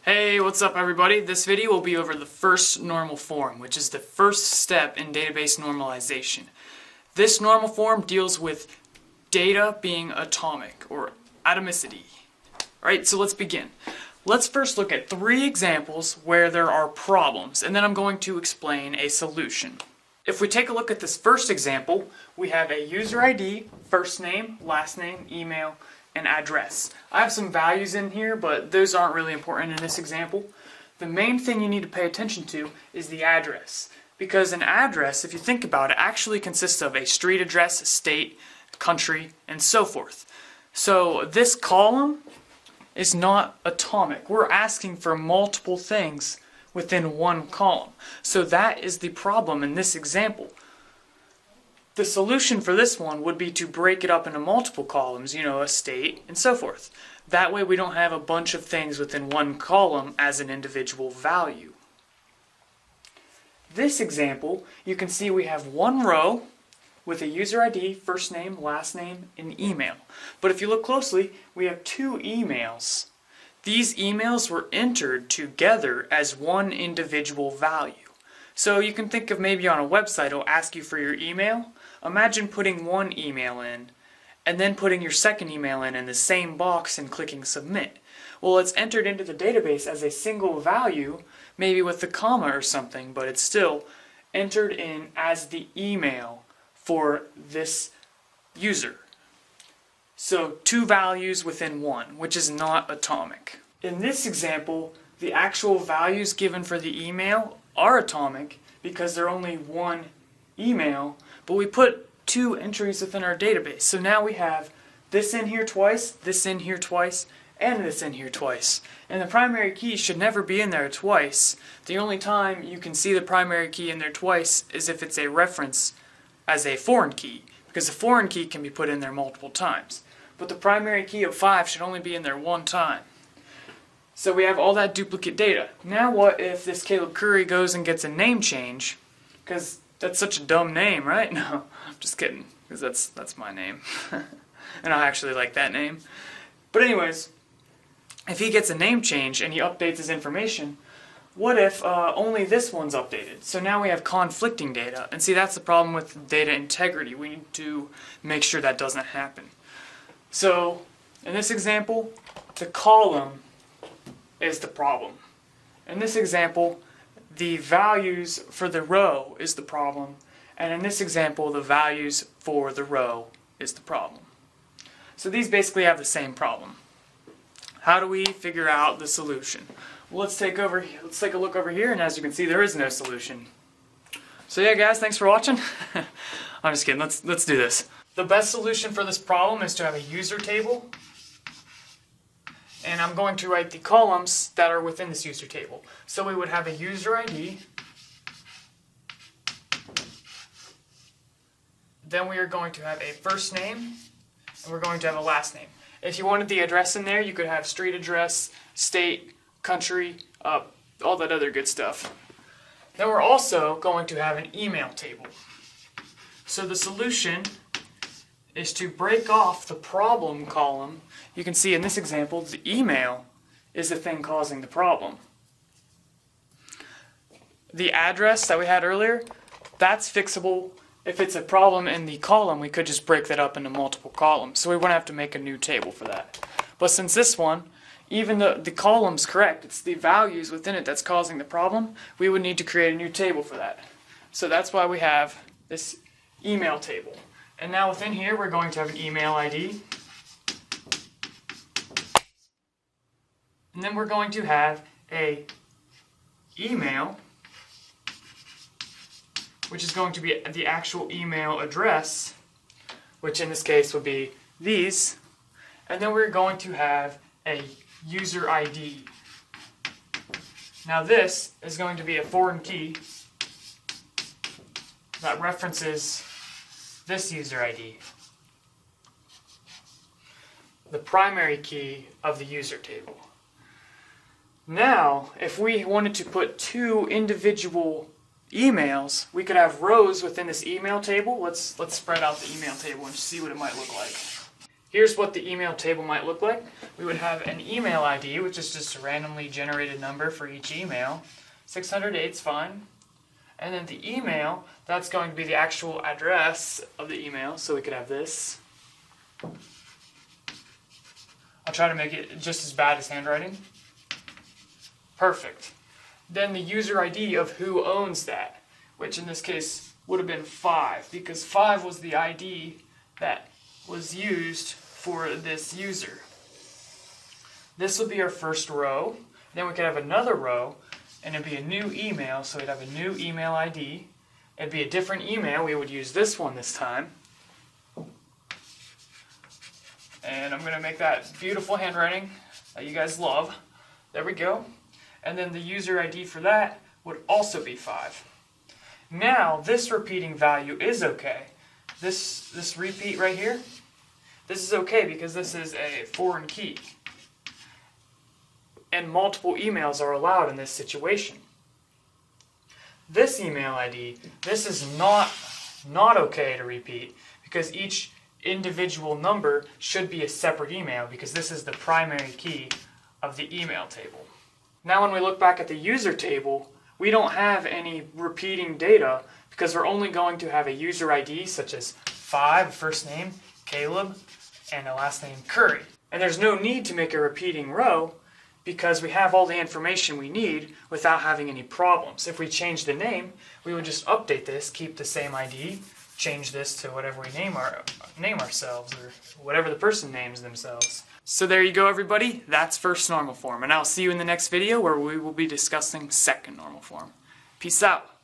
Hey, what's up everybody? This video will be over the first normal form, which is the first step in database normalization. This normal form deals with data being atomic, or atomicity. Alright, so let's begin. Let's first look at 3 examples where there are problems, and then I'm going to explain a solution. If we take a look at this first example, we have a user ID, first name, last name, email, and address. I have some values in here, but those aren't really important in this example. The main thing you need to pay attention to is the address, because an address, if you think about it, actually consists of a street address, a state, country, and so forth. So this column is not atomic. We're asking for multiple things within one column. So that is the problem in this example. The solution for this one would be to break it up into multiple columns, a state, and so forth. That way we don't have a bunch of things within one column as an individual value. This example, you can see we have one row with a user ID, first name, last name, and email. But if you look closely, we have 2 emails. These emails were entered together as one individual value. So you can think of maybe on a website it'll ask you for your email. Imagine putting one email in and then putting your second email in the same box and clicking submit. Well, it's entered into the database as a single value, maybe with the comma or something, but it's still entered in as the email for this user. So 2 values within one, which is not atomic. In this example, the actual values given for the email are atomic because they're only one email, but we put 2 entries within our database. So now we have this in here twice, this in here twice, and this in here twice. And the primary key should never be in there twice. The only time you can see the primary key in there twice is if it's a reference as a foreign key, because the foreign key can be put in there multiple times. But the primary key of 5 should only be in there one time. So we have all that duplicate data. Now what if this Caleb Curry goes and gets a name change? Because that's such a dumb name, right? No, I'm just kidding, because that's my name. And I actually like that name. But anyways, if he gets a name change and he updates his information, what if only this one's updated? So now we have conflicting data. And see, that's the problem with data integrity. We need to make sure that doesn't happen. So in this example, the column is the problem. In this example, the values for the row is the problem, and in this example, the values for the row is the problem. So these basically have the same problem. How do we figure out the solution? Well, let's take a look over here, and as you can see, there is no solution. So yeah, guys, thanks for watching. I'm just kidding. Let's do this. The best solution for this problem is to have a user table. And I'm going to write the columns that are within this user table. So we would have a user ID. Then we are going to have a first name. And we're going to have a last name. If you wanted the address in there, you could have street address, state, country, all that other good stuff. Then we're also going to have an email table. So the solution is to break off the problem column. You can see in this example, the email is the thing causing the problem. The address that we had earlier, that's fixable. If it's a problem in the column, we could just break that up into multiple columns, so we wouldn't have to make a new table for that. But since this one, even though the column's correct, it's the values within it that's causing the problem, we would need to create a new table for that. So that's why we have this email table. And now within here, we're going to have an email ID. And then we're going to have a email, which is going to be the actual email address, which in this case would be these. And then we're going to have a user ID. Now this is going to be a foreign key that references this user ID, the primary key of the user table. Now, if we wanted to put 2 individual emails, we could have rows within this email table. Let's spread out the email table and see what it might look like. Here's what the email table might look like. We would have an email ID, which is just a randomly generated number for each email. 608's fine. And then the email, that's going to be the actual address of the email, so we could have this. I'll try to make it just as bad as handwriting. Perfect. Then the user ID of who owns that, which in this case would have been 5, because 5 was the ID that was used for this user. This would be our first row. Then we could have another row, and it'd be a new email, so we'd have a new email ID. It'd be a different email. We would use this one this time. And I'm going to make that beautiful handwriting that you guys love. There we go. And then the user ID for that would also be 5. Now, this repeating value is okay. This repeat right here, this is okay because this is a foreign key. And multiple emails are allowed in this situation. This email ID, this is not okay to repeat because each individual number should be a separate email because this is the primary key of the email table. Now when we look back at the user table, we don't have any repeating data because we're only going to have a user ID such as 5, first name, Caleb, and a last name, Curry. And there's no need to make a repeating row because we have all the information we need without having any problems. If we change the name, we would just update this, keep the same ID, change this to whatever we name ourselves or whatever the person names themselves. So there you go, everybody. That's first normal form. And I'll see you in the next video where we will be discussing second normal form. Peace out.